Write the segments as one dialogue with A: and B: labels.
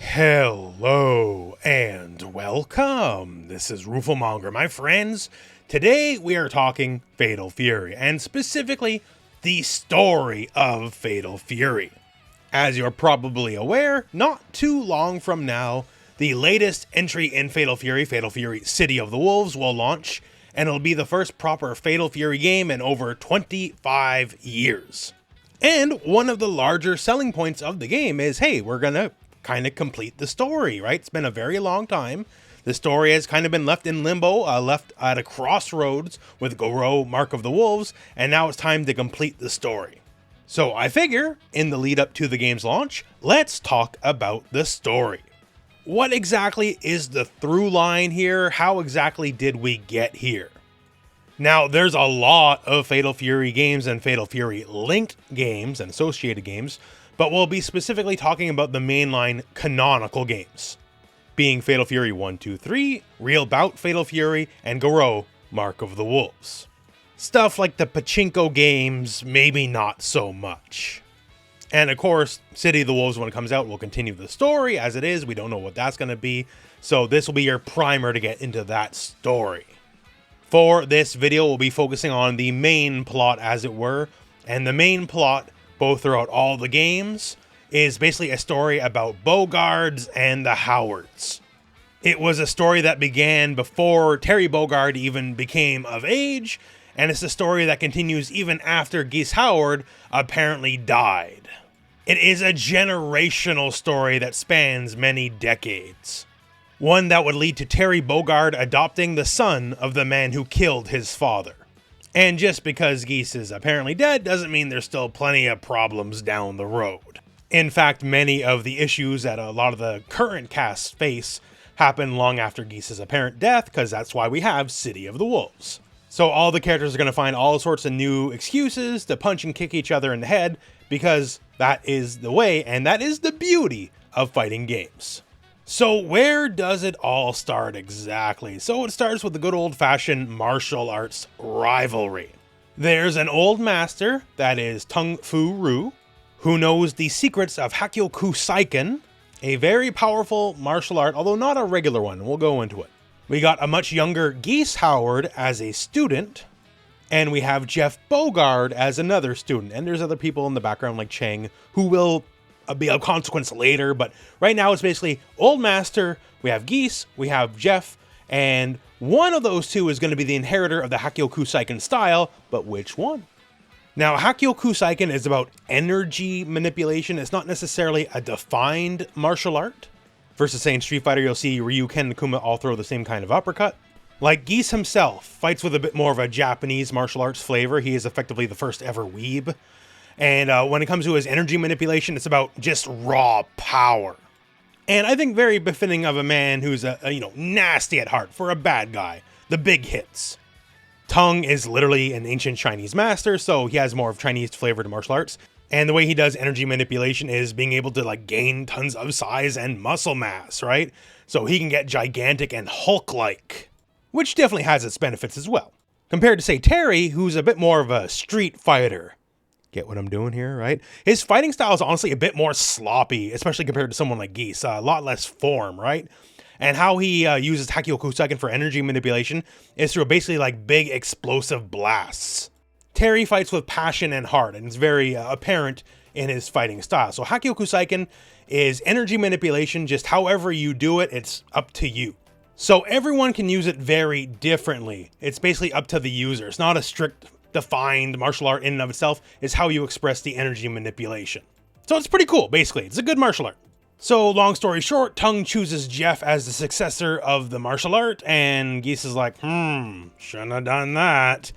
A: Hello and welcome. This is Rooflemonger, my friends. Today we are talking Fatal Fury, and specifically the story of Fatal Fury. As you're probably aware, not too long from now, the latest entry in Fatal Fury City of the Wolves, will launch, and it'll be the first proper Fatal Fury game in over 25 years. And one of the larger selling points of the game is, hey, we're gonna kind of complete the story, right? It's been a very long time. The story has kind of been left in limbo, left at a crossroads with Garou, Mark of the Wolves, and now it's time to complete the story. So I figure, in the lead up to the game's launch, let's talk about the story. What exactly is the through line here? How exactly did we get here? Now, there's a lot of Fatal Fury games and Fatal Fury linked games and associated games, but we'll be specifically talking about the mainline canonical games, being Fatal Fury 1, 2, 3, Real Bout Fatal Fury, and Garou, Mark of the Wolves. Stuff like the pachinko games, maybe not so much. And of course, City of the Wolves, when it comes out, will continue the story as it is. We don't know what that's going to be, so this will be your primer to get into that story. For this video, we'll be focusing on the main plot, as it were, and the main plot, both throughout all the games, is basically a story about Bogards and the Howards. It was a story that began before Terry Bogard even became of age, and it's a story that continues even after Geese Howard apparently died. It is a generational story that spans many decades. One that would lead to Terry Bogard adopting the son of the man who killed his father. And just because Geese is apparently dead doesn't mean there's still plenty of problems down the road. In fact, many of the issues that a lot of the current casts face happen long after Geese's apparent death, because that's why we have City of the Wolves. So all the characters are going to find all sorts of new excuses to punch and kick each other in the head, because that is the way, and that is the beauty of fighting games. So where does it all start exactly? So it starts with the good old-fashioned martial arts rivalry. There's an old master, that is Tung Fu Ru, who knows the secrets of Hakkyoku Saiken, a very powerful martial art, although not a regular one. We'll go into it. We got a much younger Geese Howard as a student, and we have Jeff Bogard as another student. And there's other people in the background like Chang, who will be of consequence later, but right now it's basically Old Master, we have Geese, we have Jeff, and one of those two is going to be the inheritor of the Hakkyoku Saiken style, but which one? Now, Hakkyoku Saiken is about energy manipulation. It's not necessarily a defined martial art. Versus, say, in Street Fighter, you'll see Ryu, Ken, and Kuma all throw the same kind of uppercut. Like Geese himself fights with a bit more of a Japanese martial arts flavor. He is effectively the first ever weeb. And when it comes to his energy manipulation, it's about just raw power. And I think very befitting of a man who's nasty at heart for a bad guy. The big hits. Tung is literally an ancient Chinese master, so he has more of Chinese flavor to martial arts. And the way he does energy manipulation is being able to gain tons of size and muscle mass, right? So he can get gigantic and Hulk-like, which definitely has its benefits as well. Compared to, say, Terry, who's a bit more of a street fighter. Get what I'm doing here, right? His fighting style is honestly a bit more sloppy, especially compared to someone like Geese. A lot less form, right? And how he uses Hakkyoku Saiken for energy manipulation is through basically big explosive blasts. Terry fights with passion and heart, and it's very apparent in his fighting style. So Hakkyoku Saiken is energy manipulation, just however you do it, it's up to you. So everyone can use it very differently. It's basically up to the user. It's not a strict defined martial art in and of itself. Is how you express the energy manipulation. So it's pretty cool, basically. It's a good martial art. So long story short, Tung chooses Jeff as the successor of the martial art, and Geese is like, shouldn't have done that.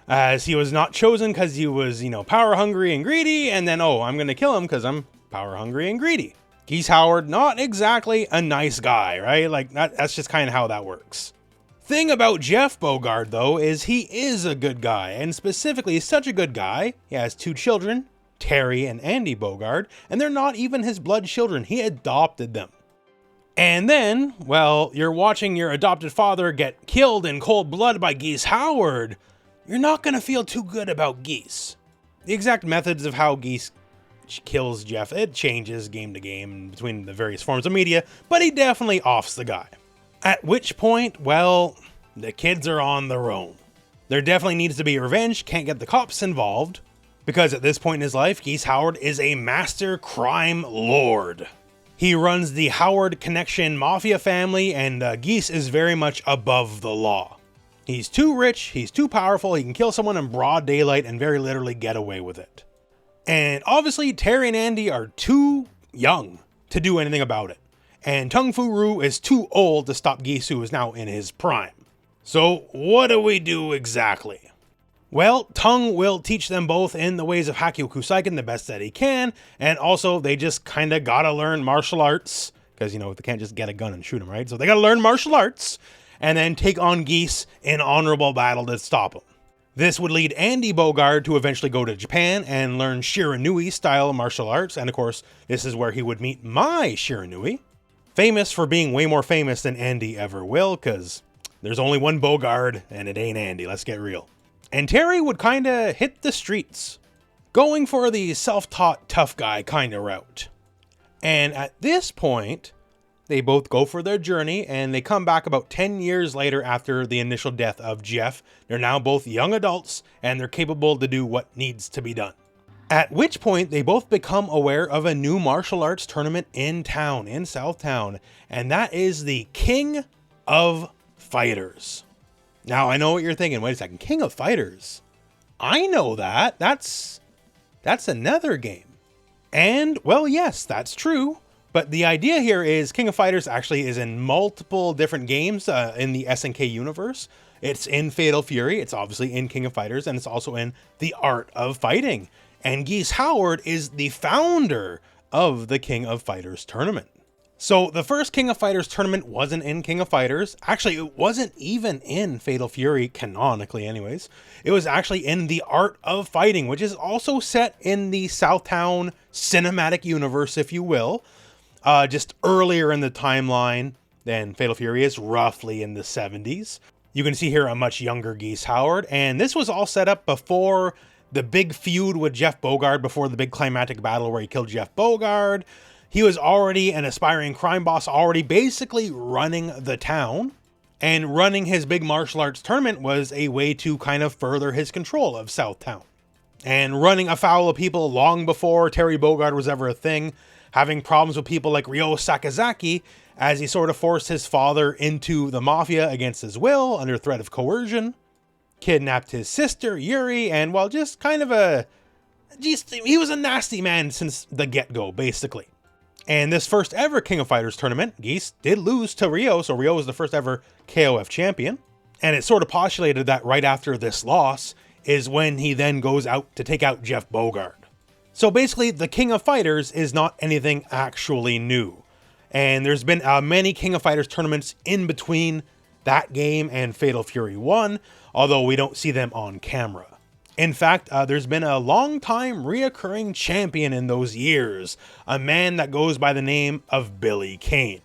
A: As he was not chosen because he was, power hungry and greedy, and then, I'm going to kill him because I'm power hungry and greedy. Geese Howard, not exactly a nice guy, right? That's just kind of how that works. Thing about Jeff Bogard, though, is he is a good guy, and specifically such a good guy. He has 2 children, Terry and Andy Bogard, and they're not even his blood children. He adopted them. And then, you're watching your adopted father get killed in cold blood by Geese Howard. You're not going to feel too good about Geese. The exact methods of how Geese kills Jeff. It changes game to game between the various forms of media, but he definitely offs the guy. At which point, well, the kids are on their own. There definitely needs to be revenge, can't get the cops involved, because at this point in his life, Geese Howard is a master crime lord. He runs the Howard Connection Mafia family, and Geese is very much above the law. He's too rich, he's too powerful, he can kill someone in broad daylight and very literally get away with it. And obviously, Terry and Andy are too young to do anything about it. And Tung Fu Roo is too old to stop Geese, who is now in his prime. So what do we do exactly? Well, Tung will teach them both in the ways of Hakkyoku Seiken the best that he can, and also they just kind of gotta learn martial arts, because, you know, they can't just get a gun and shoot him, right? So they gotta learn martial arts, and then take on Geese in honorable battle to stop him. This would lead Andy Bogard to eventually go to Japan and learn Shiranui style martial arts, and of course, this is where he would meet Mai Shiranui, famous for being way more famous than Andy ever will, because there's only one Bogard, and it ain't Andy, let's get real. And Terry would kinda hit the streets, going for the self-taught tough guy kinda route. And at this point, they both go for their journey, and they come back about 10 years later after the initial death of Jeff. They're now both young adults, and they're capable to do what needs to be done. At which point, they both become aware of a new martial arts tournament in town, in Southtown, and that is the King of Fighters. Now, I know what you're thinking. Wait a second, King of Fighters? I know that. That's another game. And, well, yes, that's true. But the idea here is King of Fighters actually is in multiple different games in the SNK universe. It's in Fatal Fury, it's obviously in King of Fighters, and it's also in The Art of Fighting. And Geese Howard is the founder of the King of Fighters tournament. So the first King of Fighters tournament wasn't in King of Fighters. Actually, it wasn't even in Fatal Fury, canonically anyways. It was actually in The Art of Fighting, which is also set in the Southtown cinematic universe, if you will. Just earlier in the timeline than Fatal Fury is, roughly in the 70s. You can see here a much younger Geese Howard, and this was all set up before the big feud with Jeff Bogard, before the big climactic battle where he killed Jeff Bogard. He was already an aspiring crime boss, already basically running the town, and running his big martial arts tournament was a way to kind of further his control of Southtown. And running afoul of people long before Terry Bogard was ever a thing, having problems with people like Ryo Sakazaki, as he sort of forced his father into the mafia against his will, under threat of coercion, kidnapped his sister, Yuri, and, well, just kind of he was a nasty man since the get-go, basically. And this first ever King of Fighters tournament, Geese did lose to Ryo, so Ryo was the first ever KOF champion, and it sort of postulated that right after this loss is when he then goes out to take out Jeff Bogard. So basically, the King of Fighters is not anything actually new. And there's been many King of Fighters tournaments in between that game and Fatal Fury 1, although we don't see them on camera. In fact, there's been a long-time reoccurring champion in those years, a man that goes by the name of Billy Kane.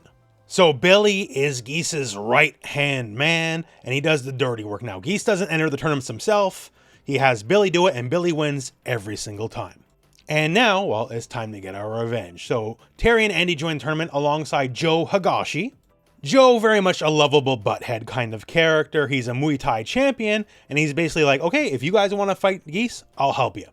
A: So Billy is Geese's right-hand man, and he does the dirty work. Now, Geese doesn't enter the tournaments himself. He has Billy do it, and Billy wins every single time. And now, well, it's time to get our revenge. So Terry and Andy join the tournament alongside Joe Higashi. Joe, very much a lovable butthead kind of character. He's a Muay Thai champion, and he's basically like, okay, if you guys want to fight Geese, I'll help you.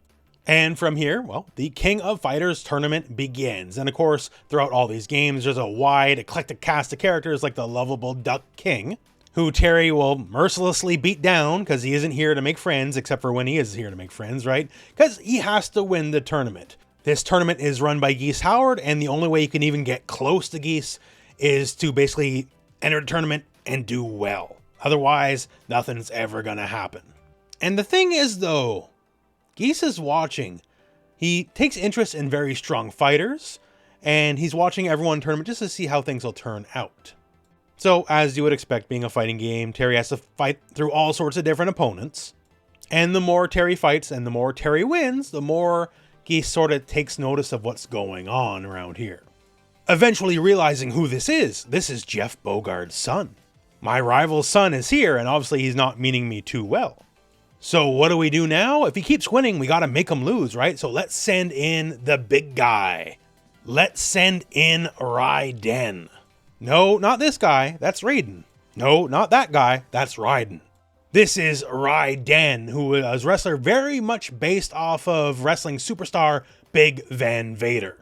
A: And from here, well, the King of Fighters tournament begins. And of course, throughout all these games, there's a wide, eclectic cast of characters like the lovable Duck King, who Terry will mercilessly beat down because he isn't here to make friends, except for when he is here to make friends, right? Because he has to win the tournament. This tournament is run by Geese Howard, and the only way you can even get close to Geese is to basically enter the tournament and do well. Otherwise, nothing's ever gonna happen. And the thing is, though, Geese is watching. He takes interest in very strong fighters, and he's watching everyone in the tournament just to see how things will turn out. So, as you would expect, being a fighting game, Terry has to fight through all sorts of different opponents. And the more Terry fights and the more Terry wins, the more Geese sort of takes notice of what's going on around here. Eventually realizing who this is Jeff Bogard's son. My rival's son is here, and obviously he's not meaning me too well. So what do we do now? If he keeps winning, we gotta make him lose, right? So let's send in the big guy. Let's send in Raiden. No, not this guy, that's Raiden. No, not that guy, that's Raiden. This is Raiden, who is a wrestler very much based off of wrestling superstar Big Van Vader.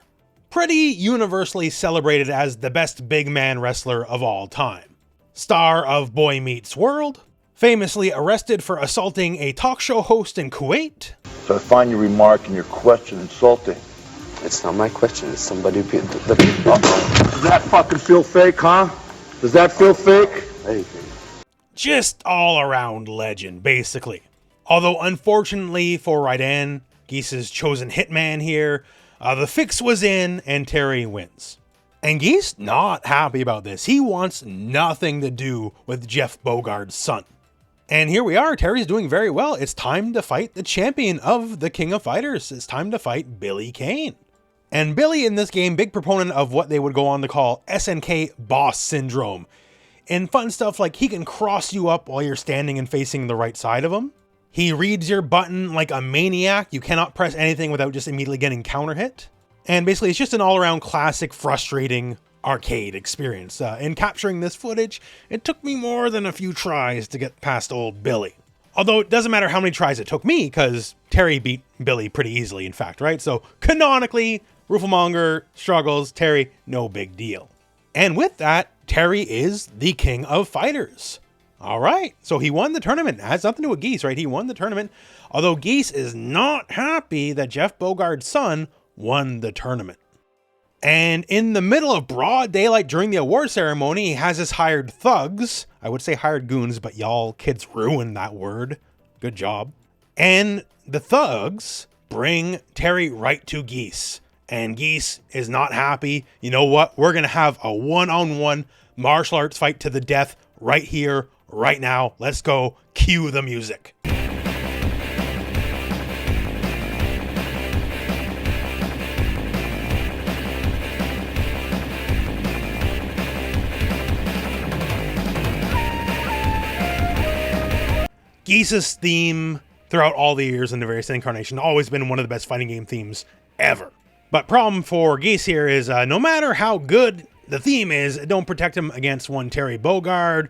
A: Pretty universally celebrated as the best big man wrestler of all time. Star of Boy Meets World, famously arrested for assaulting a talk show host in Kuwait.
B: So I find your remark and your question insulting.
C: It's not my question, it's somebody who...
B: Does that fucking feel fake, huh? Does that feel fake?
C: Anything.
A: Just all around legend, basically. Although unfortunately for Raiden, Geese's chosen hitman here, the fix was in and Terry wins. And Geese not happy about this. He wants nothing to do with Jeff Bogard's son. And here we are, Terry's doing very well. It's time to fight the champion of the King of Fighters. It's time to fight Billy Kane. And Billy in this game, big proponent of what they would go on to call SNK boss syndrome. And fun stuff like he can cross you up while you're standing and facing the right side of him. He reads your button like a maniac. You cannot press anything without just immediately getting counter hit. And basically it's just an all-around classic, frustrating arcade experience. In capturing this footage, it took me more than a few tries to get past old Billy. Although it doesn't matter how many tries it took me, because Terry beat Billy pretty easily, in fact, right? So canonically, rooflemonger struggles, Terry, no big deal. And with that, Terry is the King of Fighters. All right, so he won the tournament. It has nothing to do with Geese, right? He won the tournament, although Geese is not happy that Jeff Bogard's son won the tournament. And in the middle of broad daylight during the award ceremony, he has his hired thugs. I would say hired goons, but y'all kids ruined that word. Good job. And the thugs bring Terry right to Geese. And Geese is not happy. You know what? We're going to have a one-on-one martial arts fight to the death right here, right now. Let's go. Cue the music. Geese's theme throughout all the years in the various incarnations always been one of the best fighting game themes ever. But problem for Geese here is no matter how good the theme is, it don't protect him against one Terry Bogard,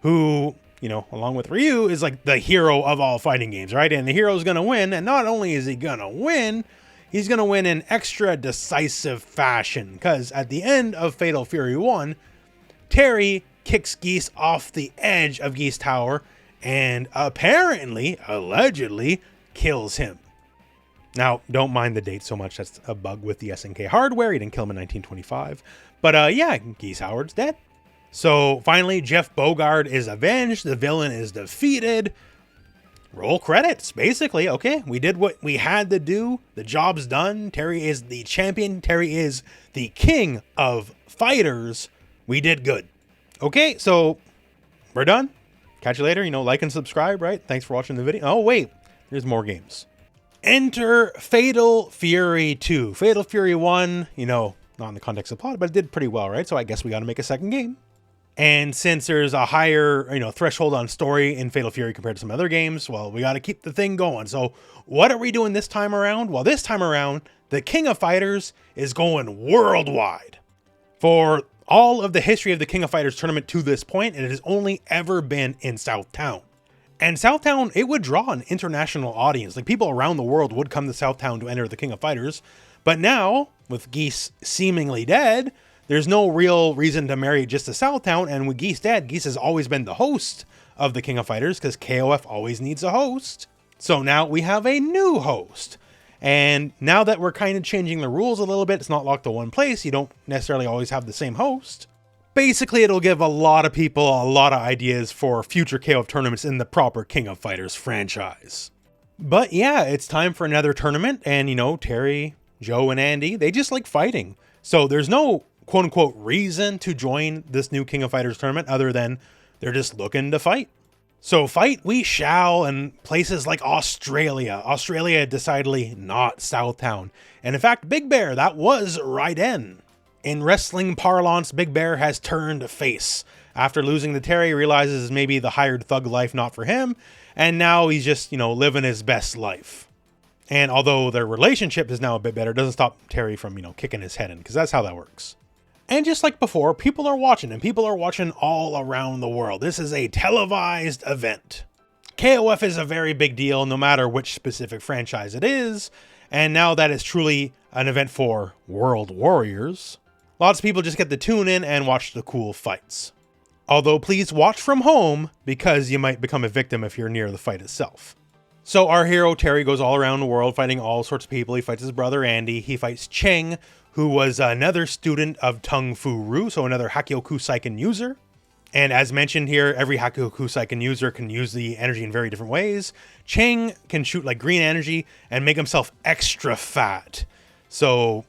A: who, you know, along with Ryu, is like the hero of all fighting games, right? And the hero's gonna win, and not only is he gonna win, he's gonna win in extra decisive fashion, because at the end of Fatal Fury 1, Terry kicks Geese off the edge of Geese Tower, and apparently, allegedly, kills him. Now, don't mind the date so much. That's a bug with the SNK hardware. He didn't kill him in 1925. But yeah, Geese Howard's dead. So finally, Jeff Bogard is avenged. The villain is defeated. Roll credits, basically. Okay, we did what we had to do. The job's done. Terry is the champion. Terry is the king of fighters. We did good. Okay, so we're done. Catch you later. You know, like and subscribe, right? Thanks for watching the video. Oh, wait, there's more games. Enter Fatal Fury 2. Fatal Fury 1, you know, not in the context of plot, but it did pretty well, right? So I guess we got to make a second game. And since there's a higher, you know, threshold on story in Fatal Fury compared to some other games, well, we got to keep the thing going. So what are we doing this time around? Well, this time around, the King of Fighters is going worldwide. For all of the history of the King of Fighters tournament to this point, it has only ever been in Southtown. And Southtown, it would draw an international audience. Like, people around the world would come to Southtown to enter the King of Fighters. But now, with Geese seemingly dead, there's no real reason to marry just to Southtown. And with Geese dead, Geese has always been the host of the King of Fighters, because KOF always needs a host. So now we have a new host. And now that we're kind of changing the rules a little bit, it's not locked to one place. You don't necessarily always have the same host. Basically, it'll give a lot of people a lot of ideas for future KOF tournaments in the proper King of Fighters franchise. But yeah, it's time for another tournament. And, you know, Terry, Joe, and Andy, they just like fighting. So there's no quote-unquote reason to join this new King of Fighters tournament other than they're just looking to fight. So fight we shall in places like Australia. Australia, decidedly not Southtown. And in fact, Big Bear, that was Raiden. In wrestling parlance, Big Bear has turned face After losing to Terry, he realizes maybe the hired thug life not for him, and now he's just, living his best life. And although their relationship is now a bit better, it doesn't stop Terry from, kicking his head in, because that's how that works. And just like before, people are watching, and people are watching all around the world. This is a televised event. KOF is a very big deal, no matter which specific franchise it is, and now that is truly an event for World Warriors. Lots of people just get to tune in and watch the cool fights. Although please watch from home, because you might become a victim if you're near the fight itself. So our hero Terry goes all around the world fighting all sorts of people. He fights his brother Andy. He fights Cheng, who was another student of Tung Fu Ru, so another Hakyoku Seiken user. And as mentioned here, every Hakyoku Seiken user can use the energy in very different ways. Cheng can shoot like green energy and make himself extra fat. So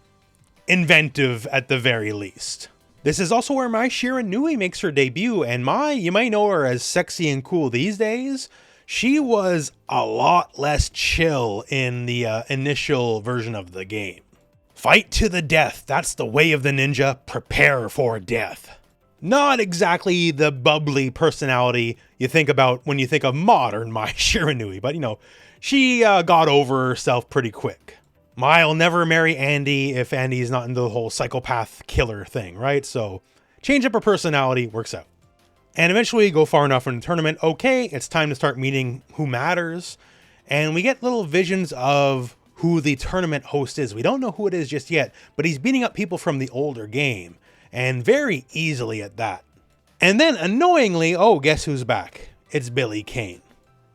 A: inventive at the very least. This is also where Mai Shiranui makes her debut, and Mai, you might know her as sexy and cool these days. She was a lot less chill in the initial version of the game. Fight to the death, that's the way of the ninja, prepare for death. Not exactly the bubbly personality you think about when you think of modern Mai Shiranui, but she got over herself pretty quick. Mai will never marry Andy if Andy's not into the whole psychopath killer thing, right? So change up her personality works out. And eventually we go far enough in the tournament. Okay, it's time to start meeting who matters. And we get little visions of who the tournament host is. We don't know who it is just yet, but he's beating up people from the older game. And very easily at that. And then annoyingly, guess who's back? It's Billy Kane.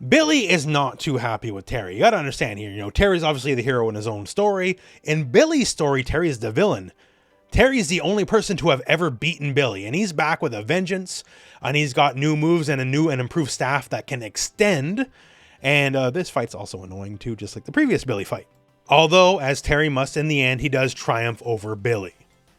A: Billy is not too happy with Terry. You gotta understand here, Terry's obviously the hero in his own story. In Billy's story, Terry's the villain. Terry's the only person to have ever beaten Billy, and he's back with a vengeance, and he's got new moves and a new and improved staff that can extend. And this fight's also annoying too, just like the previous Billy fight. Although, as Terry must in the end, he does triumph over Billy.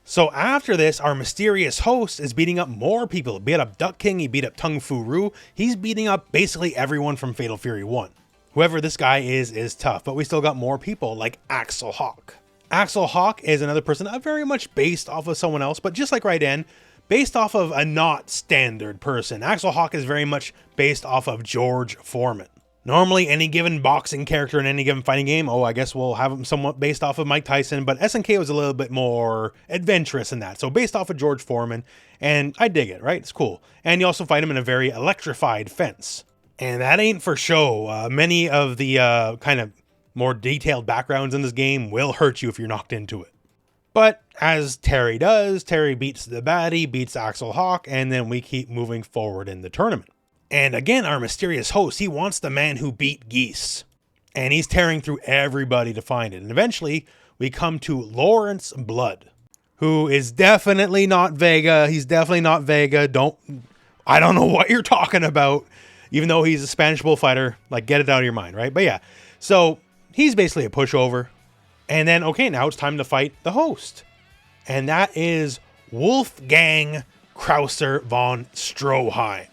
A: So after this, our mysterious host is beating up more people. He beat up Duck King, he beat up Tung Fu Ru. He's beating up basically everyone from Fatal Fury 1. Whoever this guy is tough, but we still got more people like Axel Hawk. Axel Hawk is another person very much based off of someone else, but just like Raiden, based off of a not standard person. Axel Hawk is very much based off of George Foreman. Normally, any given boxing character in any given fighting game, I guess we'll have him somewhat based off of Mike Tyson, but SNK was a little bit more adventurous in that. So based off of George Foreman, and I dig it, right? It's cool. And you also fight him in a very electrified fence. And that ain't for show. Many of the kind of more detailed backgrounds in this game will hurt you if you're knocked into it. But as Terry does, Terry beats the baddie, beats Axel Hawk, and then we keep moving forward in the tournament. And again, our mysterious host, he wants the man who beat Geese. And he's tearing through everybody to find it. And eventually, we come to Lawrence Blood, who is definitely not Vega. He's definitely not Vega. I don't know what you're talking about. Even though he's a Spanish bullfighter, get it out of your mind, right? But yeah, so he's basically a pushover. And then, okay, now it's time to fight the host. And that is Wolfgang Krauser von Stroheim.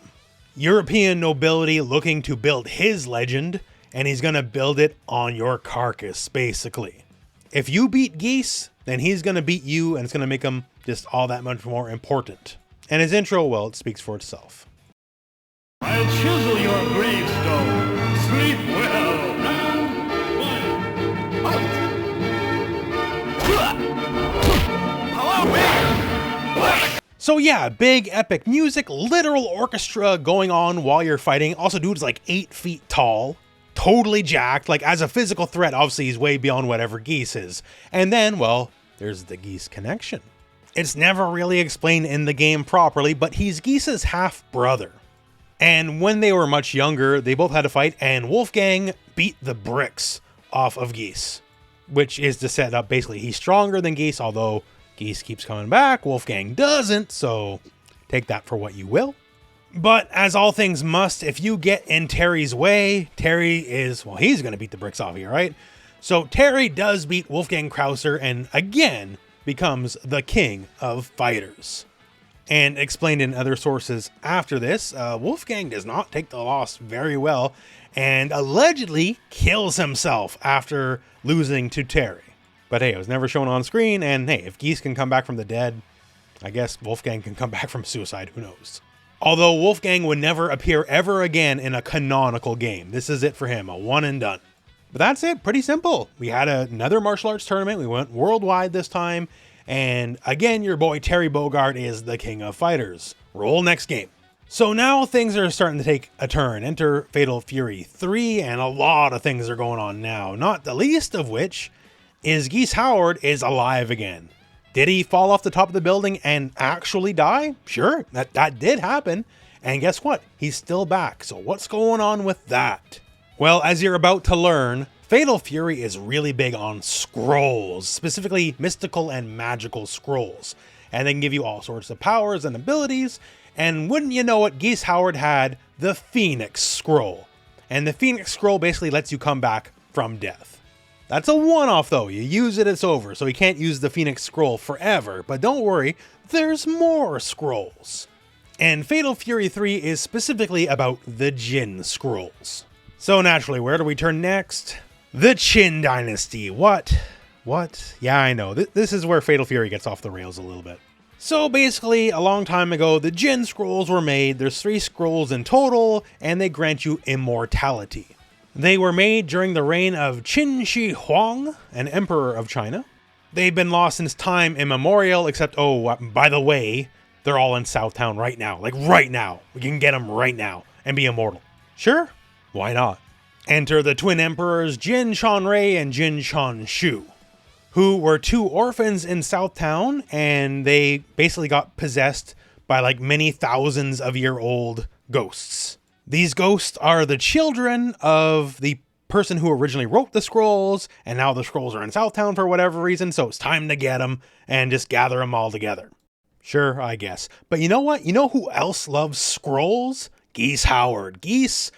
A: European nobility looking to build his legend, and he's going to build it on your carcass, basically. If you beat Geese, then he's going to beat you, and it's going to make him just all that much more important. And his intro, well, it speaks for itself.
D: I'll chisel your gravestone. Sleep well. Round one.
A: So yeah, big epic music, literal orchestra going on while you're fighting. Also, dude's 8 feet tall, totally jacked. As a physical threat, obviously he's way beyond whatever Geese is. And then, well, there's the Geese connection. It's never really explained in the game properly, but he's Geese's half-brother. And when they were much younger, they both had a fight, and Wolfgang beat the bricks off of Geese, which is to set up basically he's stronger than Geese, although Geese keeps coming back, Wolfgang doesn't, so take that for what you will. But as all things must, if you get in Terry's way, Terry is, well, he's going to beat the bricks off of you, right? So Terry does beat Wolfgang Krauser and again becomes the king of fighters. And explained in other sources after this, Wolfgang does not take the loss very well and allegedly kills himself after losing to Terry. But hey, it was never shown on screen, and hey, if Geese can come back from the dead, I guess Wolfgang can come back from suicide, who knows. Although Wolfgang would never appear ever again in a canonical game. This is it for him, a one and done. But that's it, pretty simple. We had another martial arts tournament. We went worldwide this time. And again, your boy Terry Bogard is the king of fighters. Roll next game. So now things are starting to take a turn. Enter Fatal Fury 3, and a lot of things are going on now. Not the least of which is Geese Howard is alive again. Did he fall off the top of the building and actually die? Sure, that did happen. And guess what? He's still back. So what's going on with that? Well, as you're about to learn, Fatal Fury is really big on scrolls, specifically mystical and magical scrolls. And they can give you all sorts of powers and abilities. And wouldn't you know it, Geese Howard had the Phoenix Scroll. And the Phoenix Scroll basically lets you come back from death. That's a one-off though. You use it, it's over. So you can't use the Phoenix Scroll forever. But don't worry, there's more scrolls. And Fatal Fury 3 is specifically about the Jin Scrolls. So naturally, where do we turn next? The Qin Dynasty. What? Yeah, I know. This is where Fatal Fury gets off the rails a little bit. So basically, a long time ago, the Jin Scrolls were made. There's 3 scrolls in total, and they grant you immortality. They were made during the reign of Qin Shi Huang, an emperor of China. They've been lost since time immemorial, except, oh, by the way, they're all in Southtown right now. Like, right now. We can get them right now and be immortal. Sure? Why not? Enter the twin emperors Jin Shanrei and Jin Shanshu, who were 2 orphans in Southtown, and they basically got possessed by like many thousands of year old ghosts. These ghosts are the children of the person who originally wrote the scrolls, and now the scrolls are in Southtown for whatever reason, so it's time to get them and just gather them all together. Sure, I guess. But you know what? You know who else loves scrolls? Geese Howard. Geese,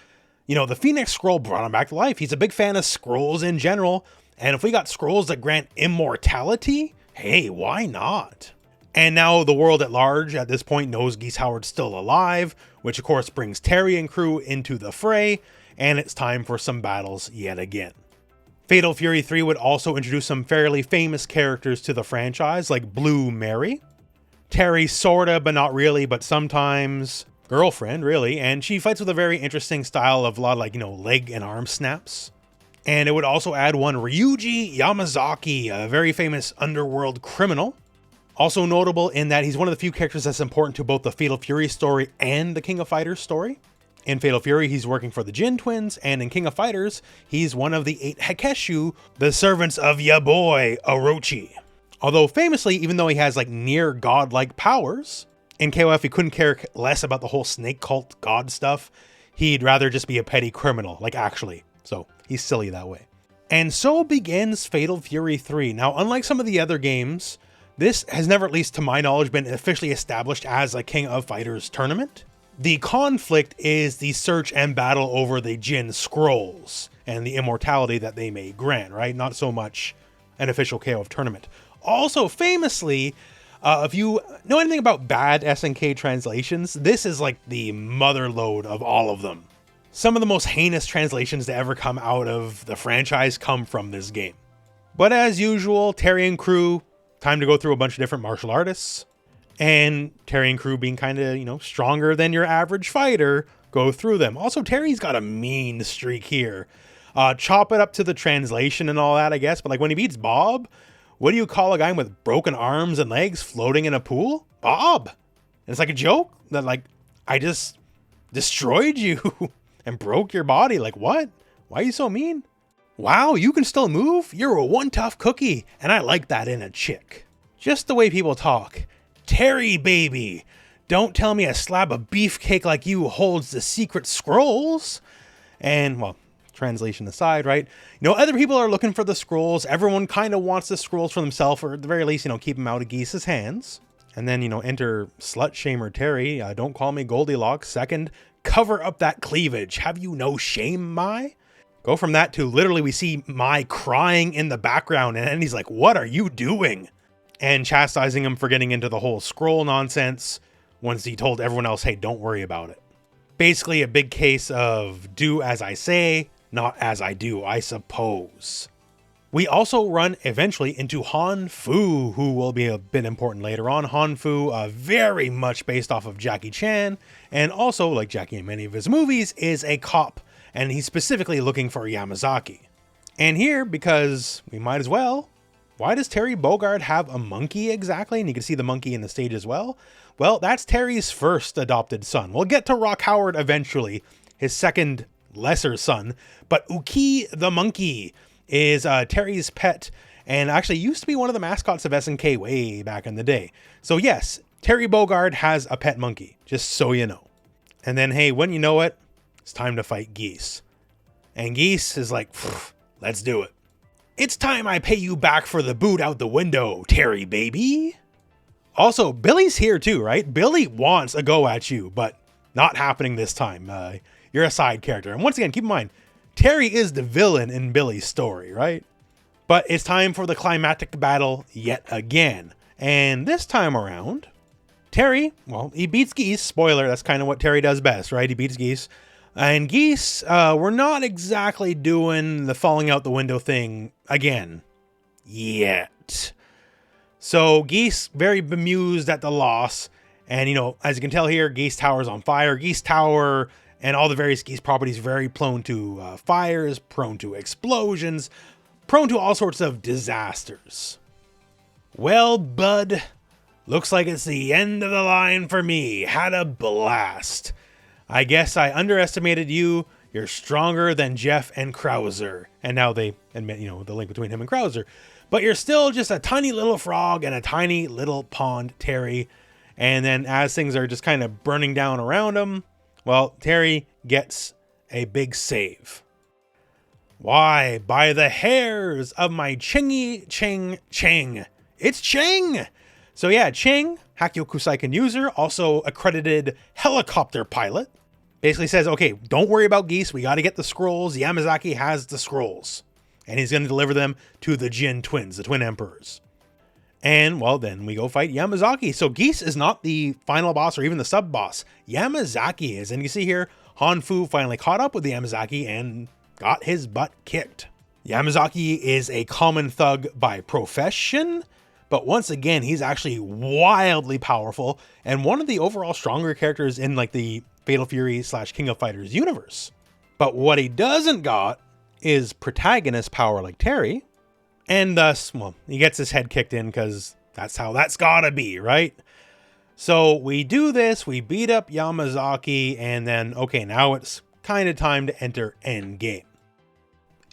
A: you know, the Phoenix Scroll brought him back to life. He's a big fan of scrolls in general. And if we got scrolls that grant immortality, hey, why not? And now the world at large at this point knows Geese Howard's still alive, which of course brings Terry and crew into the fray, and it's time for some battles yet again. Fatal Fury 3 would also introduce some fairly famous characters to the franchise, like Blue Mary. Terry sorta, but not really, but sometimes girlfriend, really, and she fights with a very interesting style of a lot of like, leg and arm snaps. And it would also add one Ryuji Yamazaki, a very famous underworld criminal. Also notable in that he's one of the few characters that's important to both the Fatal Fury story and the King of Fighters story. In Fatal Fury, he's working for the Jin twins, and in King of Fighters, he's one of the 8 Hekeshu, the servants of ya boy, Orochi. Although famously, even though he has like near godlike powers, in KOF he couldn't care less about the whole snake cult god stuff. He'd rather just be a petty criminal, like actually. So he's silly that way. And so begins Fatal Fury 3. Now, unlike some of the other games, this has never, at least to my knowledge, been officially established as a King of Fighters tournament. The conflict is the search and battle over the Jin Scrolls and the immortality that they may grant, right? Not so much an official KOF tournament. Also, famously, if you know anything about bad SNK translations, this is like the mother lode of all of them. Some of the most heinous translations to ever come out of the franchise come from this game. But as usual, Terry and crew, time to go through a bunch of different martial artists. And Terry and crew being kind of, stronger than your average fighter, go through them. Also, Terry's got a mean streak here. Chop it up to the translation and all that, I guess. But like when he beats Bob, what do you call a guy with broken arms and legs floating in a pool? Bob! And it's like a joke that like, I just destroyed you and broke your body. Like what? Why are you so mean? Wow, you can still move? You're a one tough cookie. And I like that in a chick. Just the way people talk. Terry, baby, don't tell me a slab of beefcake like you holds the secret scrolls. And, well, translation aside, right? Other people are looking for the scrolls. Everyone kind of wants the scrolls for themselves, or at the very least, keep them out of Geese's hands. And then, enter slut shamer Terry. Don't call me Goldilocks. Second, cover up that cleavage. Have you no shame, Mai? Go from that to literally we see Mai crying in the background, and he's like, what are you doing? And chastising him for getting into the whole scroll nonsense once he told everyone else, hey, don't worry about it. Basically a big case of do as I say, not as I do, I suppose. We also run eventually into Han Fu, who will be a bit important later on. Han Fu, very much based off of Jackie Chan, and also, like Jackie in many of his movies, is a cop, and he's specifically looking for Yamazaki. And here, because we might as well, why does Terry Bogard have a monkey exactly? And you can see the monkey in the stage as well. Well, that's Terry's first adopted son. We'll get to Rock Howard eventually, his second lesser son, but Uki the monkey is Terry's pet, and actually used to be one of the mascots of SNK way back in the day. So yes, Terry Bogard has a pet monkey, just so you know. And then, hey, when you know it, it's time to fight Geese. And Geese is like, let's do it. It's time I pay you back for the boot out the window, Terry baby. Also, Billy's here too, right? Billy wants a go at you, but not happening this time. You're a side character. And once again, keep in mind, Terry is the villain in Billy's story, right? But it's time for the climactic battle yet again. And this time around, Terry, well, he beats Geese. Spoiler, that's kind of what Terry does best, right? He beats Geese. And Geese, we're not exactly doing the falling out the window thing again. Yet. So Geese, very bemused at the loss. And, you know, as you can tell here, Geese Tower's on fire. Geese Tower and all the various Geese properties very prone to fires, prone to explosions, prone to all sorts of disasters. Well, bud, looks like it's the end of the line for me. Had a blast. I guess I underestimated you. You're stronger than Jeff and Krauser. And now they admit, you know, the link between him and Krauser. But you're still just a tiny little frog in a tiny little pond, Terry. And then as things are just kind of burning down around him, well, Terry gets a big save. Why, by the hairs of my chingy ching ching. It's Ching! So yeah, Ching, Hakyo Kusaiken user, also accredited helicopter pilot. Basically says, okay, don't worry about Geese. We got to get the scrolls. Yamazaki has the scrolls. And he's going to deliver them to the Jin twins, the twin emperors. And, well, then we go fight Yamazaki. So Geese is not the final boss or even the sub-boss. Yamazaki is. And you see here, Han Fu finally caught up with the Yamazaki and got his butt kicked. Yamazaki is a common thug by profession, but once again, he's actually wildly powerful and one of the overall stronger characters in like the Fatal Fury / King of Fighters universe. But what he doesn't got is protagonist power like Terry. And thus, well, he gets his head kicked in because that's how that's gotta be, right? So we do this, we beat up Yamazaki, and then, okay, now it's kind of time to enter endgame.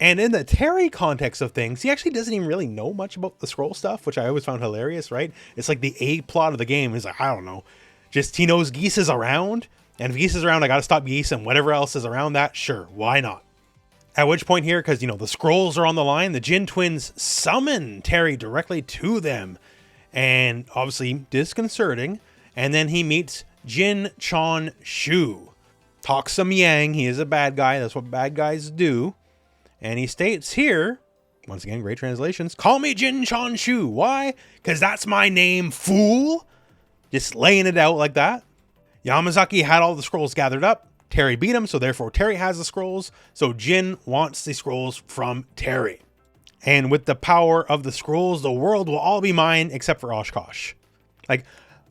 A: And in the Terry context of things, he actually doesn't even really know much about the scroll stuff, which I always found hilarious, right? It's like the A plot of the game is like, I don't know, just he knows Geese is around, and if Geese is around, I gotta stop Geese, and whatever else is around that, sure, why not? At which point here, because, you know, the scrolls are on the line, the Jin twins summon Terry directly to them. And obviously disconcerting. And then he meets Jin Chon Shu. Talks some yang. He is a bad guy. That's what bad guys do. And he states here, once again, great translations, call me Jin Chon Shu. Why? Because that's my name, fool. Just laying it out like that. Yamazaki had all the scrolls gathered up. Terry beat him, so therefore Terry has the scrolls. So Jin wants the scrolls from Terry. And with the power of the scrolls, the world will all be mine except for Oshkosh. Like,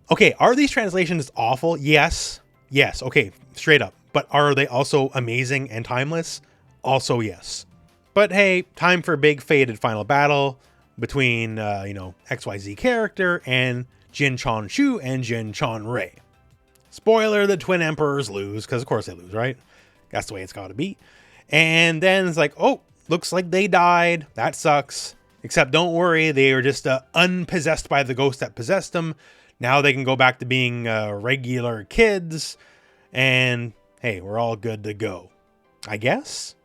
A: okay, are these translations awful? Yes. Yes. Okay, straight up. But are they also amazing and timeless? Also yes. But hey, time for a big fated final battle between, XYZ character and Jin Chon Shu and Jin Chon Rei. Spoiler, the twin emperors lose, because of course they lose, right? That's the way it's got to be. And then it's like, oh, looks like they died. That sucks. Except don't worry, they are just unpossessed by the ghost that possessed them. Now they can go back to being regular kids. And hey, we're all good to go, I guess.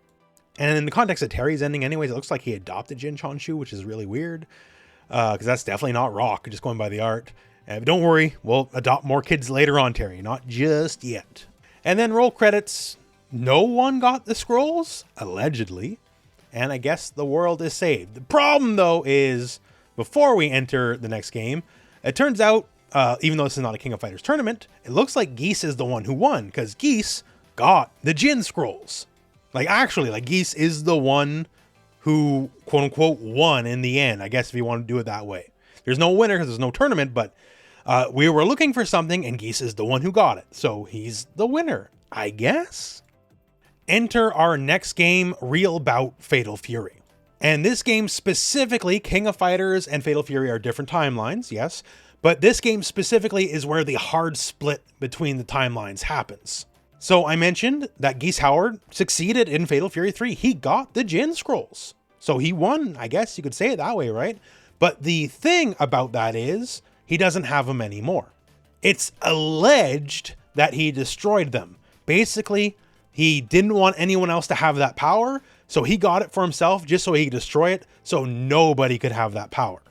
A: And in the context of Terry's ending anyways, it looks like he adopted Jin Chon Shu, which is really weird. Because that's definitely not Rock, just going by the art. Don't worry, we'll adopt more kids later on, Terry. Not just yet. And then roll credits. No one got the scrolls, allegedly. And I guess the world is saved. The problem, though, is before we enter the next game, it turns out, even though this is not a King of Fighters tournament, it looks like Geese is the one who won. Because Geese got the Jin scrolls. Like, actually, like, Geese is the one who quote unquote won in the end, I guess, if you want to do it that way. There's no winner because there's no tournament, but we were looking for something and Geese is the one who got it. So he's the winner, I guess. Enter our next game, Real Bout Fatal Fury. And this game specifically, King of Fighters and Fatal Fury are different timelines, yes. But this game specifically is where the hard split between the timelines happens. So I mentioned that Geese Howard succeeded in Fatal Fury 3. He got the Jin Scrolls. So he won, I guess you could say it that way, right? But the thing about that is he doesn't have them anymore. It's alleged that he destroyed them. Basically, he didn't want anyone else to have that power, so he got it for himself just so he could destroy it, so nobody could have that power.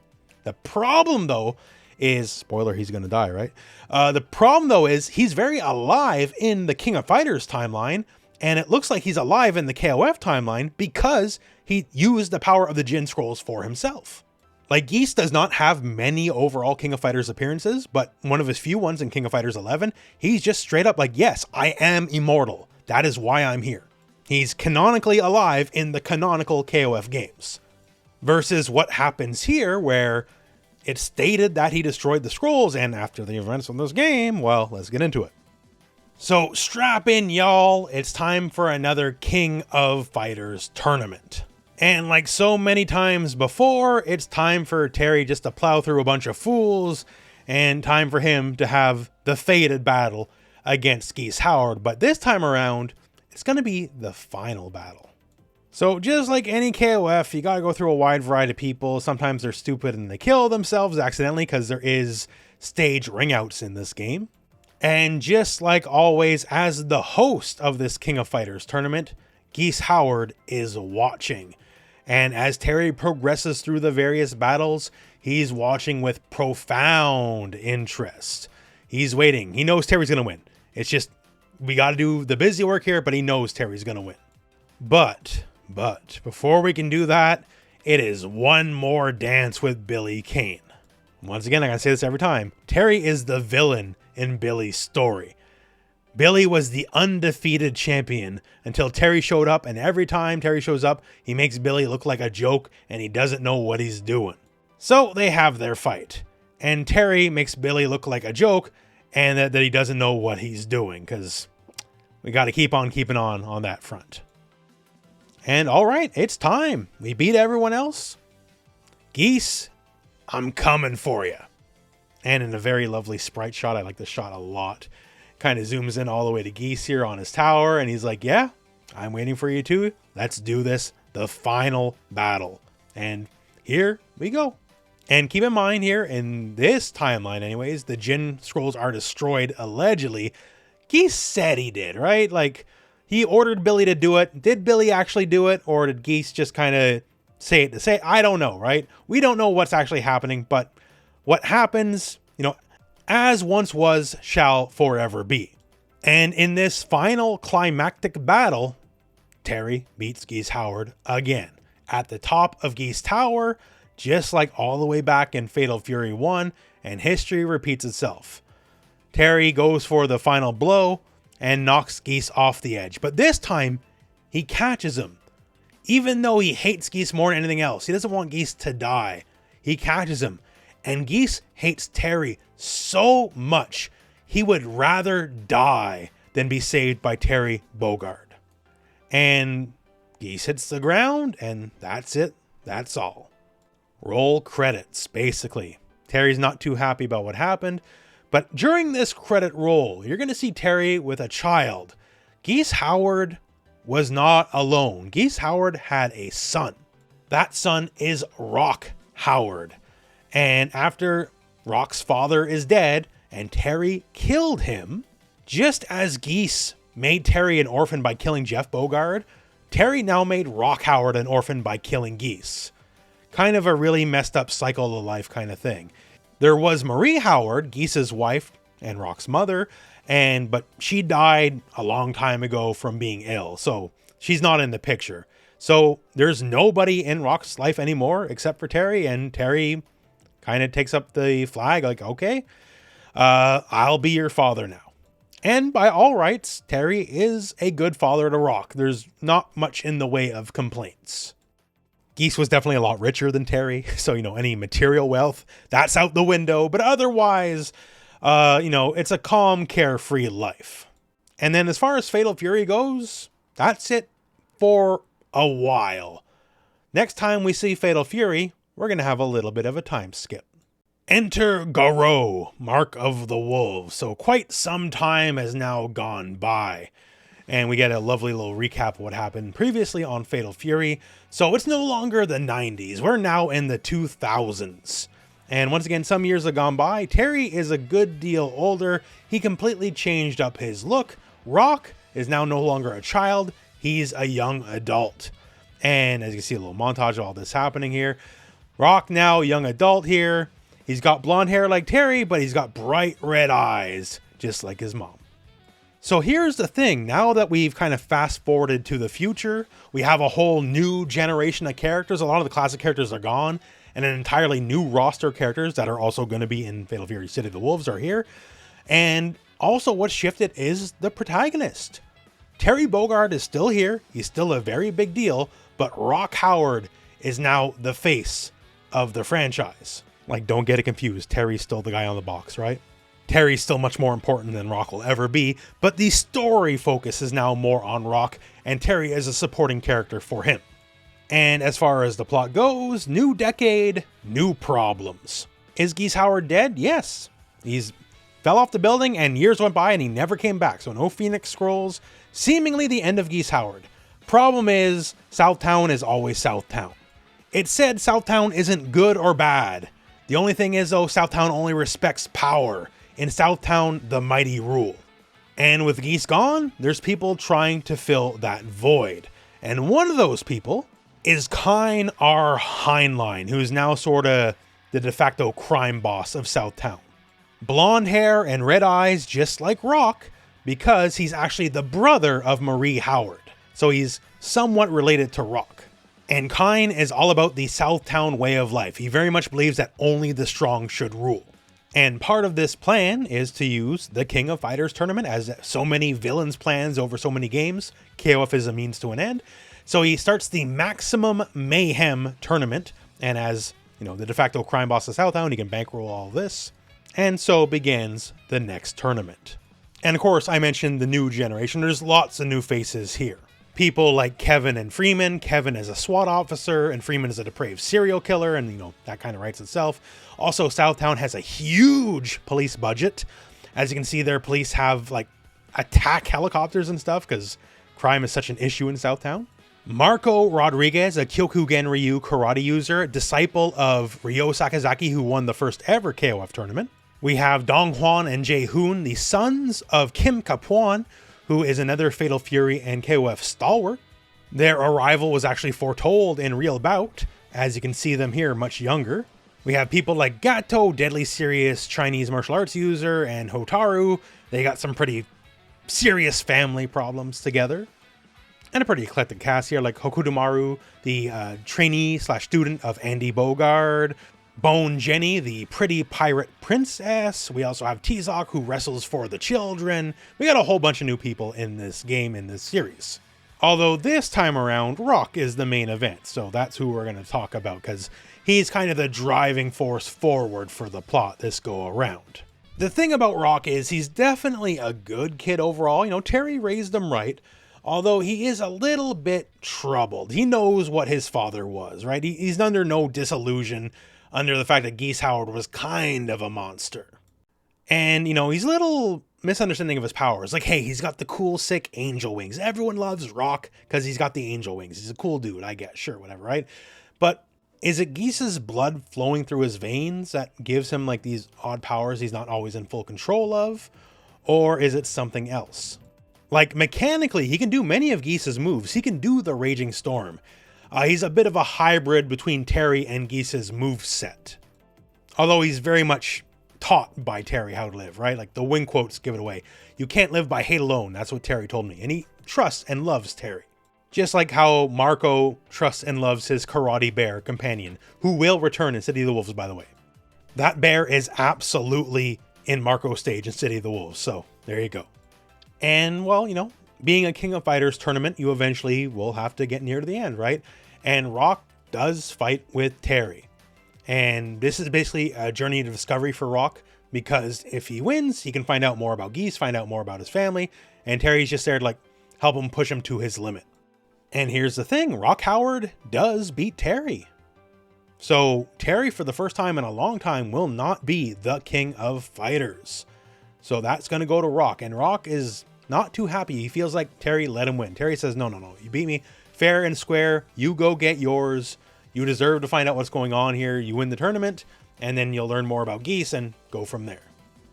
A: The problem, though, is, spoiler, he's going to die, right? The problem, though, is he's very alive in the King of Fighters timeline, and it looks like he's alive in the KOF timeline because he used the power of the Jin Scrolls for himself. Like, Geese does not have many overall King of Fighters appearances, but one of his few ones in King of Fighters 11, he's just straight up like, yes, I am immortal. That is why I'm here. He's canonically alive in the canonical KOF games. Versus what happens here, where it's stated that he destroyed the scrolls, and after the events of this game, well, let's get into it. So strap in, y'all. It's time for another King of Fighters tournament. And like so many times before, it's time for Terry just to plow through a bunch of fools, and time for him to have the fated battle against Geese Howard. But this time around, it's going to be the final battle. So just like any KOF, you got to go through a wide variety of people. Sometimes they're stupid and they kill themselves accidentally because there is stage ringouts in this game. And just like always, as the host of this King of Fighters tournament, Geese Howard is watching. And as Terry progresses through the various battles, he's watching with profound interest. He's waiting. He knows Terry's going to win. It's just, we got to do the busy work here, but he knows Terry's going to win. But before we can do that, it is one more dance with Billy Kane. Once again, I gotta say this every time. Terry is the villain in Billy's story. Billy was the undefeated champion until Terry showed up, and every time Terry shows up, he makes Billy look like a joke and he doesn't know what he's doing. So they have their fight, and Terry makes Billy look like a joke and that he doesn't know what he's doing, because we got to keep on keeping on that front. And all right, it's time. We beat everyone else. Geese, I'm coming for you. And in a very lovely sprite shot, I like this shot a lot. Kind of zooms in all the way to Geese here on his tower, and he's like, yeah, I'm waiting for you too. Let's do this. The final battle. And here we go. And keep in mind here, in this timeline anyways, the Jin Scrolls are destroyed allegedly. Geese said he did, right? Like, he ordered Billy to do it. Did Billy actually do it? Or did Geese just kind of say it to say it? I don't know, right? We don't know what's actually happening, but what happens, as once was, shall forever be. And in this final climactic battle, Terry beats Geese Howard again. At the top of Geese Tower, just like all the way back in Fatal Fury 1, and history repeats itself. Terry goes for the final blow and knocks Geese off the edge. But this time, he catches him. Even though he hates Geese more than anything else, he doesn't want Geese to die. He catches him. And Geese hates Terry so much, he would rather die than be saved by Terry Bogard. And Geese hits the ground, and that's it. That's all. Roll credits, basically. Terry's not too happy about what happened. But during this credit roll, you're going to see Terry with a child. Geese Howard was not alone. Geese Howard had a son. That son is Rock Howard. And after Rock's father is dead and Terry killed him, just as Geese made Terry an orphan by killing Jeff Bogard, Terry now made Rock Howard an orphan by killing Geese. Kind of a really messed up cycle of life kind of thing. There was Marie Howard, Geese's wife and Rock's mother, but she died a long time ago from being ill, so she's not in the picture. So there's nobody in Rock's life anymore except for Terry, and Terry kind of takes up the flag like, okay, I'll be your father now. And by all rights, Terry is a good father to Rock. There's not much in the way of complaints. Geese was definitely a lot richer than Terry, so, any material wealth, that's out the window, but otherwise, it's a calm, carefree life. And then as far as Fatal Fury goes, that's it for a while. Next time we see Fatal Fury, we're going to have a little bit of a time skip. Enter Garou, Mark of the Wolves. So quite some time has now gone by. And we get a lovely little recap of what happened previously on Fatal Fury. So it's no longer the 90s. We're now in the 2000s. And once again, some years have gone by. Terry is a good deal older. He completely changed up his look. Rock is now no longer a child. He's a young adult. And as you can see, a little montage of all this happening here. Rock now, young adult here. He's got blonde hair like Terry, but he's got bright red eyes, just like his mom. So here's the thing, now that we've kind of fast forwarded to the future, we have a whole new generation of characters. A lot of the classic characters are gone, and an entirely new roster of characters that are also going to be in Fatal Fury City of the Wolves are here. And also what's shifted is the protagonist. Terry Bogard is still here, he's still a very big deal, but Rock Howard is now the face of the franchise. Like, don't get it confused, Terry's still the guy on the box, right? Terry's still much more important than Rock will ever be, but the story focus is now more on Rock, and Terry is a supporting character for him. And as far as the plot goes, new decade, new problems. Is Geese Howard dead? Yes. He's fell off the building and years went by and he never came back, so no Phoenix Scrolls. Seemingly the end of Geese Howard. Problem is, Southtown is always Southtown. It said Southtown isn't good or bad. The only thing is, though, Southtown only respects power. In Southtown, the mighty rule. And with Geese gone, there's people trying to fill that void. And one of those people is Kine R. Heinlein, who's now sort of the de facto crime boss of Southtown. Blonde hair and red eyes, just like Rock, because he's actually the brother of Marie Howard. So he's somewhat related to Rock. And Kine is all about the Southtown way of life. He very much believes that only the strong should rule. And part of this plan is to use the King of Fighters tournament, as so many villains plans over so many games. KOF is a means to an end. So he starts the Maximum Mayhem tournament. And as, the de facto crime boss of Southtown, he can bankroll all this. And so begins the next tournament. And of course, I mentioned the new generation. There's lots of new faces here. People like Kevin and Freeman. Kevin is a SWAT officer and Freeman is a depraved serial killer, and that kind of writes itself. Also, Southtown has a huge police budget. As you can see, their police have like attack helicopters and stuff because crime is such an issue in Southtown. Marco Rodriguez, a Kyokugen Ryu karate user, disciple of Ryo Sakazaki, who won the first ever KOF tournament. We have Dong Hwan and Jae Hoon, the sons of Kim Kapuan, who is another Fatal Fury and KOF stalwart. Their arrival was actually foretold in real Bout, as you can see them here much younger. We have people like Gato, deadly serious Chinese martial arts user, and Hotaru. They got some pretty serious family problems together. And a pretty eclectic cast here, like Hokudomaru, the trainee/student of Andy Bogard. Bone Jenny, the pretty pirate princess. We also have Tizok, who wrestles for the children. We got a whole bunch of new people in this game, in this series. Although this time around, Rock is the main event, so that's who we're going to talk about, because he's kind of the driving force forward for the plot this go around. The thing about Rock is he's definitely a good kid overall. Terry raised him right, although he is a little bit troubled. He knows what his father was, right? He's under no disillusion under the fact that Geese Howard was kind of a monster. And, he's a little misunderstanding of his powers. Like, hey, he's got the cool, sick angel wings. Everyone loves Rock because he's got the angel wings. He's a cool dude, I guess. Sure, whatever, right? But is it Geese's blood flowing through his veins that gives him, like, these odd powers he's not always in full control of? Or is it something else? Like, mechanically, he can do many of Geese's moves. He can do the Raging Storm. He's a bit of a hybrid between Terry and Geese's moveset. Although he's very much taught by Terry how to live, right? Like, the wing quotes give it away. You can't live by hate alone. That's what Terry told me. And he trusts and loves Terry. Just like how Marco trusts and loves his karate bear companion, who will return in City of the Wolves, by the way. That bear is absolutely in Marco's stage in City of the Wolves. So there you go. And, well, being a King of Fighters tournament, you eventually will have to get near to the end, right? And Rock does fight with Terry. And this is basically a journey to discovery for Rock, because if he wins, he can find out more about Geese, find out more about his family, and Terry's just there to like help him push him to his limit. And here's the thing, Rock Howard does beat Terry. So Terry, for the first time in a long time, will not be the king of fighters. So that's going to go to Rock, and Rock is not too happy. He feels like Terry let him win. Terry says, no, you beat me fair and square. You go get yours. You deserve to find out what's going on here. You win the tournament, and then you'll learn more about Geese and go from there.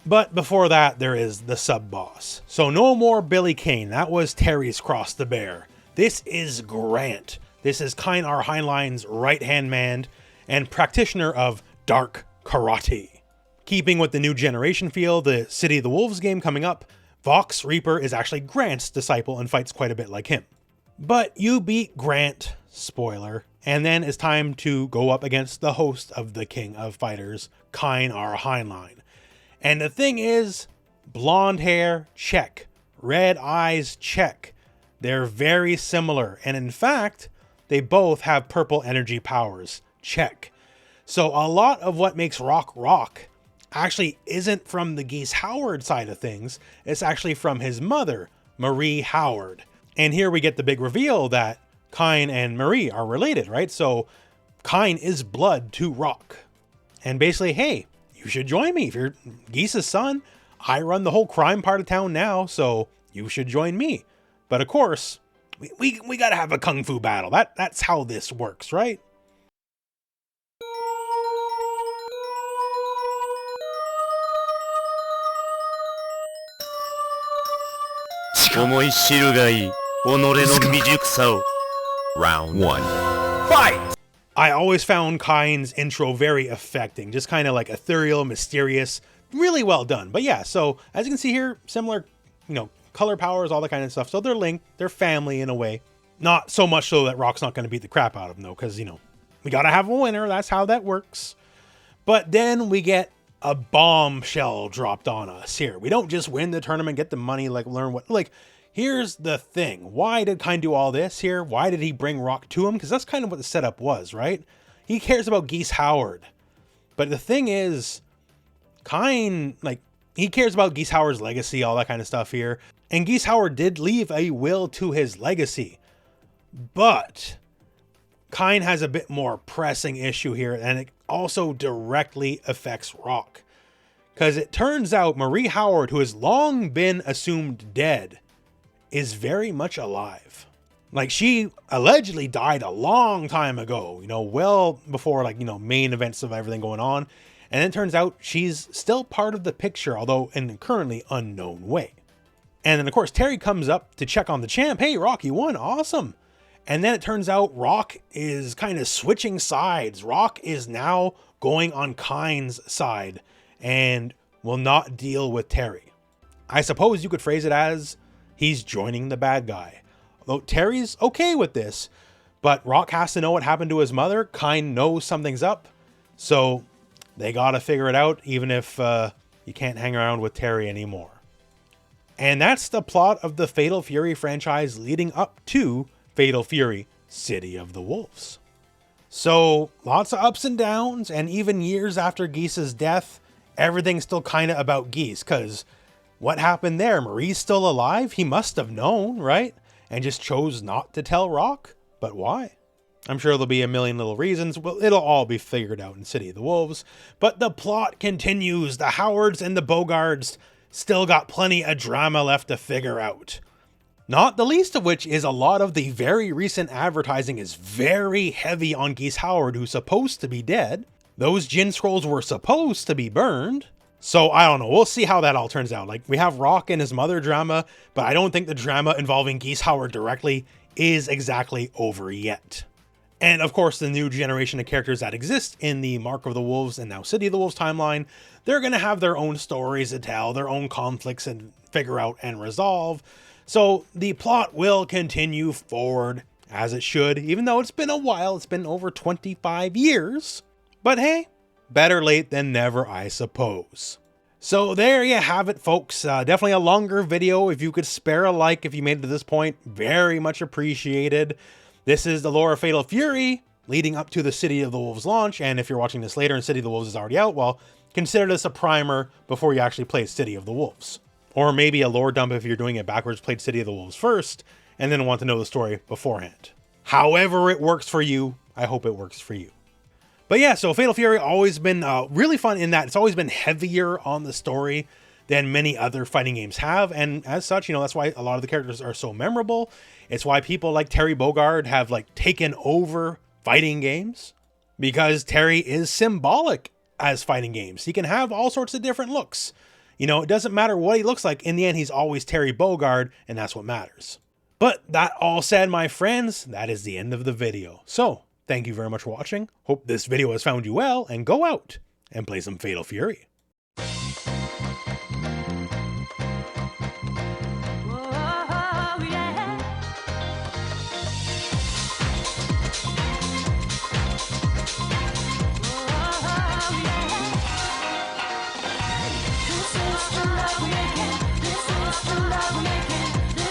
A: But before that, there is the sub-boss. So no more Billy Kane. That was Terry's cross to bear. This is Grant. This is Kynar Heinlein's right-hand man and practitioner of dark karate. Keeping with the new generation feel, the City of the Wolves game coming up, Vox Reaper is actually Grant's disciple and fights quite a bit like him. But you beat Grant, spoiler, and then it's time to go up against the host of the King of Fighters, Kynar Heinlein. And the thing is, blonde hair, check. Red eyes, check. They're very similar. And in fact, they both have purple energy powers, check. So a lot of what makes Rock Rock actually isn't from the Geese Howard side of things. It's actually from his mother, Marie Howard. And here we get the big reveal that Kine and Marie are related, right? So Kine is blood to Rock. And basically, hey, you should join me. If you're Geese's son, I run the whole crime part of town now, so you should join me. But of course, we gotta have a kung fu battle. That's how this works, right?
D: Round 1. Fight!
A: I always found Kine's intro very affecting, just kind of like ethereal, mysterious, really well done. But yeah, so as you can see here, similar, color powers, all that kind of stuff. So they're linked, they're family in a way. Not so much so that Rock's not going to beat the crap out of him though, because, we got to have a winner. That's how that works. But then we get a bombshell dropped on us here. We don't just win the tournament, get the money, learn what, here's the thing. Why did Kine do all this here? Why did he bring Rock to him? Because that's kind of what the setup was, right? He cares about Geese Howard. But the thing is, Kine, he cares about Geese Howard's legacy, all that kind of stuff here. And Geese Howard did leave a will to his legacy. But Kine has a bit more pressing issue here, and it also directly affects Rock. Because it turns out Marie Howard, who has long been assumed dead, is very much alive. She allegedly died a long time ago, well before main events of everything going on. And then it turns out she's still part of the picture, although in a currently unknown way. And then of course, Terry comes up to check on the champ. Hey, Rock, you won. Awesome. And then it turns out Rock is kind of switching sides. Rock is now going on Kine's side and will not deal with Terry. I suppose you could phrase it as he's joining the bad guy. Although Terry's okay with this, but Rock has to know what happened to his mother. Kine knows something's up, so they gotta figure it out, even if you can't hang around with Terry anymore. And that's the plot of the Fatal Fury franchise leading up to Fatal Fury City of the Wolves. So lots of ups and downs, and even years after Geese's death, everything's still kind of about Geese, because what happened there? Marie's still alive? He must have known, right? And just chose not to tell Rock? But why? I'm sure there'll be a million little reasons. Well, it'll all be figured out in City of the Wolves. But the plot continues. The Howards and the Bogards still got plenty of drama left to figure out. Not the least of which is a lot of the very recent advertising is very heavy on Geese Howard, who's supposed to be dead. Those Jin Scrolls were supposed to be burned. So I don't know. We'll see how that all turns out. We have Rock and his mother drama, but I don't think the drama involving Geese Howard directly is exactly over yet. And of course, the new generation of characters that exist in the Mark of the Wolves and now City of the Wolves timeline, they're going to have their own stories to tell, their own conflicts and figure out and resolve. So the plot will continue forward as it should, even though it's been a while. It's been over 25 years. But hey, better late than never, I suppose. So there you have it, folks. Definitely a longer video. If you could spare a like if you made it to this point, very much appreciated. This is the lore of Fatal Fury. leading up to the City of the Wolves launch, and if you're watching this later and City of the Wolves is already out, well, consider this a primer before you actually play City of the Wolves. Or maybe a lore dump if you're doing it backwards, played City of the Wolves first, and then want to know the story beforehand. However it works for you, I hope it works for you. But yeah, so Fatal Fury always been really fun in that it's always been heavier on the story than many other fighting games have, and as such, you know, that's why a lot of the characters are so memorable. It's why people like Terry Bogard have like taken over fighting games, because Terry is symbolic as fighting games. He can have all sorts of different looks. You know, it doesn't matter what he looks like. In the end, he's always Terry Bogard, and that's what matters. But that all said, my friends, that is the end of the video. So, thank you very much for watching. Hope this video has found you well, and go out and play some Fatal Fury.